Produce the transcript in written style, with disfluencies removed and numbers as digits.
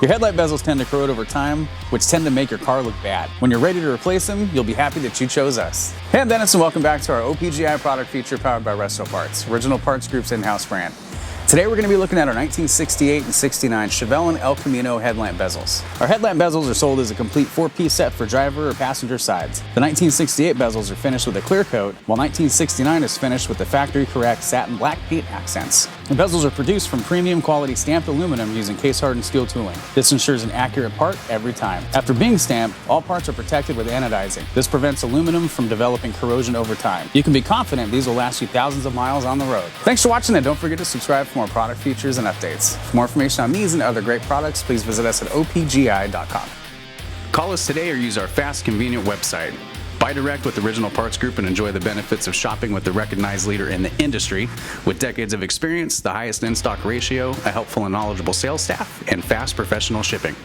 Your headlight bezels tend to corrode over time, which tend to make your car look bad. When you're ready to replace them, you'll be happy that you chose us. Hey, I'm Dennis and welcome back to our OPGI product feature powered by Resto Parts, Original Parts Group's in-house brand. Today we're going to be looking at our 1968 and 69 Chevelle and El Camino headlamp bezels. Our headlamp bezels are sold as a complete 4-piece set for driver or passenger sides. The 1968 bezels are finished with a clear coat, while 1969 is finished with the factory correct satin black paint accents. The bezels are produced from premium quality stamped aluminum using case-hardened steel tooling. This ensures an accurate part every time. After being stamped, all parts are protected with anodizing. This prevents aluminum from developing corrosion over time. You can be confident these will last you thousands of miles on the road. Thanks for watching and don't forget to subscribe for more product features and updates. For more information on these and other great products, please visit us at opgi.com. Call us today or use our fast, convenient website. Buy direct with Original Parts Group and enjoy the benefits of shopping with the recognized leader in the industry with decades of experience, the highest in-stock ratio, a helpful and knowledgeable sales staff, and fast professional shipping.